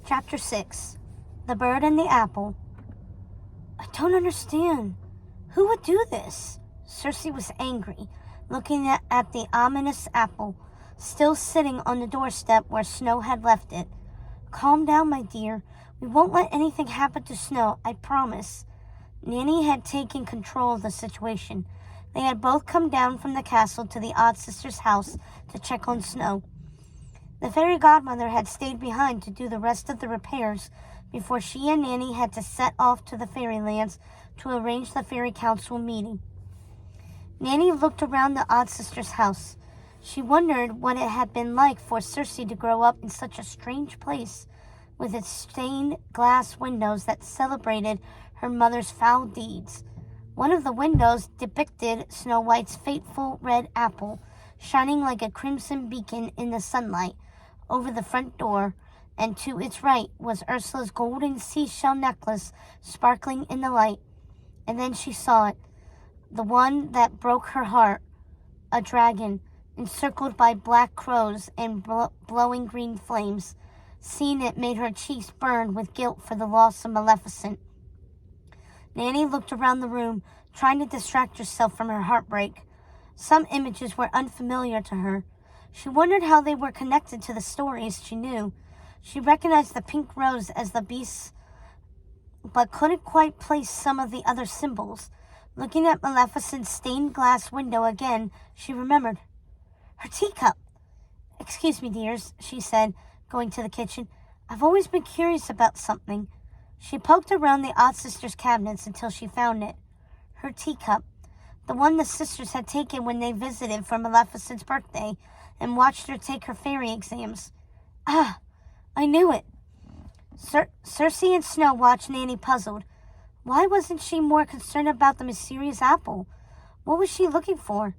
Chapter 6. The Bird and the Apple. I don't understand. Who would do this? Circe was angry, looking at the ominous apple, still sitting on the doorstep where Snow had left it. Calm down, my dear. We won't let anything happen to Snow, I promise. Nanny had taken control of the situation. They had both come down from the castle to the odd sister's house to check on Snow. The fairy godmother had stayed behind to do the rest of the repairs before she and Nanny had to set off to the fairylands to arrange the fairy council meeting. Nanny looked around the odd sister's house. She wondered what it had been like for Circe to grow up in such a strange place, with its stained glass windows that celebrated her mother's foul deeds. One of the windows depicted Snow White's fateful red apple, shining like a crimson beacon in the sunlight over the front door, and to its right was Ursula's golden seashell necklace sparkling in the light. And then she saw it, the one that broke her heart, a dragon, encircled by black crows and blowing green flames. Seeing it made her cheeks burn with guilt for the loss of Maleficent. Nanny looked around the room, trying to distract herself from her heartbreak. Some images were unfamiliar to her. She wondered how they were connected to the stories she knew. She recognized the pink rose as the beast's, but couldn't quite place some of the other symbols. Looking at Maleficent's stained glass window again, she remembered. Her teacup! Excuse me, dears, she said, going to the kitchen. I've always been curious about something. She poked around the odd sisters' cabinets until she found it. Her teacup, the one the sisters had taken when they visited for Maleficent's birthday and watched her take her fairy exams. Ah, I knew it. Circe and Snow watched Nanny puzzled. Why wasn't she more concerned about the mysterious apple? What was she looking for?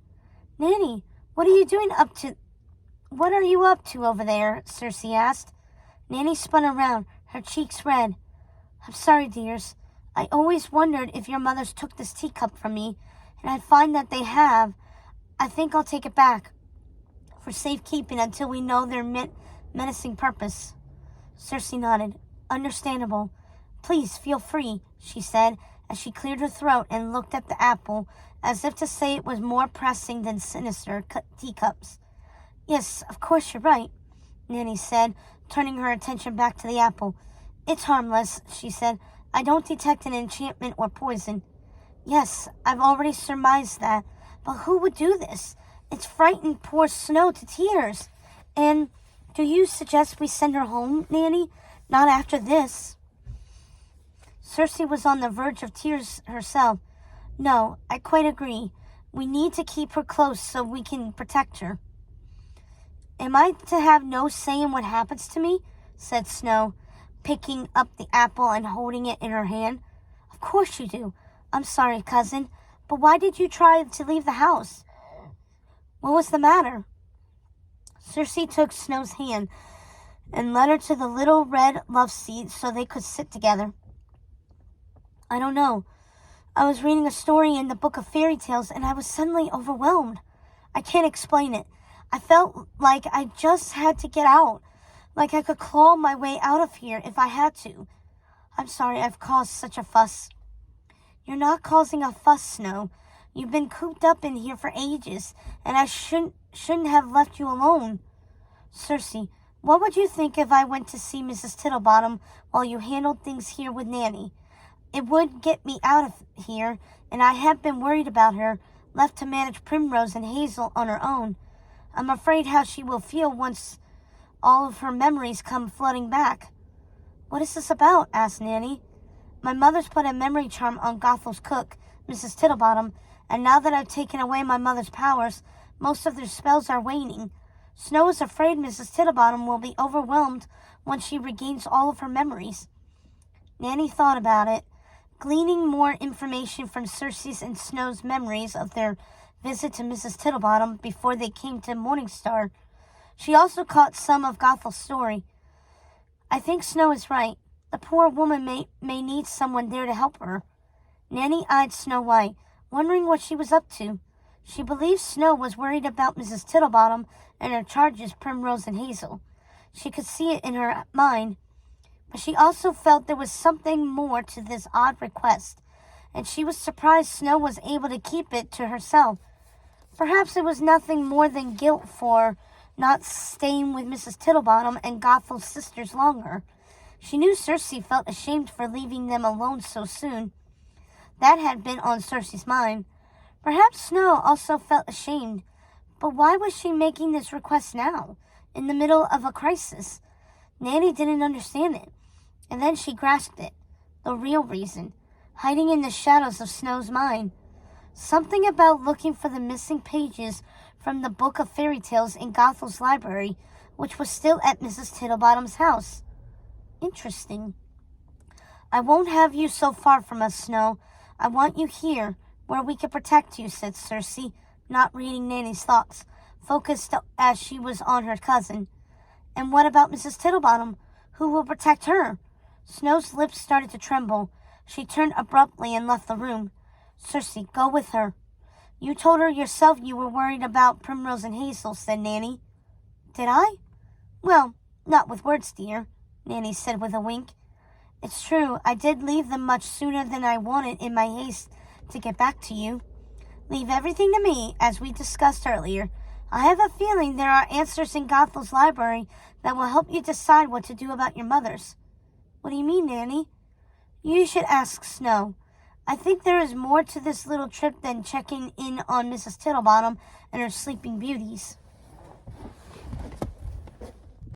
Nanny, what are you up to over there? Circe asked. Nanny spun around, her cheeks red. I'm sorry, dears. I always wondered if your mothers took this teacup from me, and I find that they have. I think I'll take it back for safekeeping until we know their menacing purpose. Circe nodded. Understandable. Please feel free, she said, as she cleared her throat and looked at the apple, as if to say it was more pressing than sinister teacups. Yes, of course you're right, Nanny said, turning her attention back to the apple. It's harmless, she said. I don't detect an enchantment or poison. Yes, I've already surmised that. But who would do this? It's frightened poor Snow to tears. And do you suggest we send her home, Nanny? Not after this. Circe was on the verge of tears herself. No, I quite agree. We need to keep her close so we can protect her. Am I to have no say in what happens to me? Said Snow, picking up the apple and holding it in her hand. Of course you do. I'm sorry, cousin, but why did you try to leave the house? What was the matter? Circe took Snow's hand and led her to the little red love seat so they could sit together. I don't know. I was reading a story in the book of fairy tales and I was suddenly overwhelmed. I can't explain it. I felt like I just had to get out, like I could claw my way out of here if I had to. I'm sorry I've caused such a fuss. You're not causing a fuss, Snow. You've been cooped up in here for ages, and I shouldn't have left you alone. Circe, what would you think if I went to see Mrs. Tittlebottom while you handled things here with Nanny? It would get me out of here, and I have been worried about her, left to manage Primrose and Hazel on her own. I'm afraid how she will feel once all of her memories come flooding back. What is this about? Asked Nanny. My mother's put a memory charm on Gothel's cook, Mrs. Tittlebottom, and now that I've taken away my mother's powers, most of their spells are waning. Snow is afraid Mrs. Tittlebottom will be overwhelmed once she regains all of her memories. Nanny thought about it, gleaning more information from Circe's and Snow's memories of their visit to Mrs. Tittlebottom before they came to Morningstar. She also caught some of Gothel's story. I think Snow is right. The poor woman may need someone there to help her. Nanny eyed Snow White, wondering what she was up to. She believed Snow was worried about Mrs. Tittlebottom and her charges, Primrose and Hazel. She could see it in her mind. But she also felt there was something more to this odd request, and she was surprised Snow was able to keep it to herself. Perhaps it was nothing more than guilt for not staying with Mrs. Tittlebottom and Gothel's sisters longer. She knew Circe felt ashamed for leaving them alone so soon. That had been on Circe's mind. Perhaps Snow also felt ashamed, but why was she making this request now, in the middle of a crisis? Nanny didn't understand it, and then she grasped it, the real reason, hiding in the shadows of Snow's mind. Something about looking for the missing pages from the book of fairy tales in Gothel's library, which was still at Mrs. Tittlebottom's house. Interesting. I won't have you so far from us, Snow. I want you here, where we can protect you, said Circe, not reading Nanny's thoughts, focused as she was on her cousin. And what about Mrs. Tittlebottom? Who will protect her? Snow's lips started to tremble. She turned abruptly and left the room. Circe, go with her. You told her yourself you were worried about Primrose and Hazel, said Nanny. Did I? Well, not with words, dear, Nanny said with a wink. It's true, I did leave them much sooner than I wanted in my haste to get back to you. Leave everything to me, as we discussed earlier. I have a feeling there are answers in Gothel's library that will help you decide what to do about your mothers. What do you mean, Nanny? You should ask Snow. I think there is more to this little trip than checking in on Mrs. Tittlebottom and her sleeping beauties.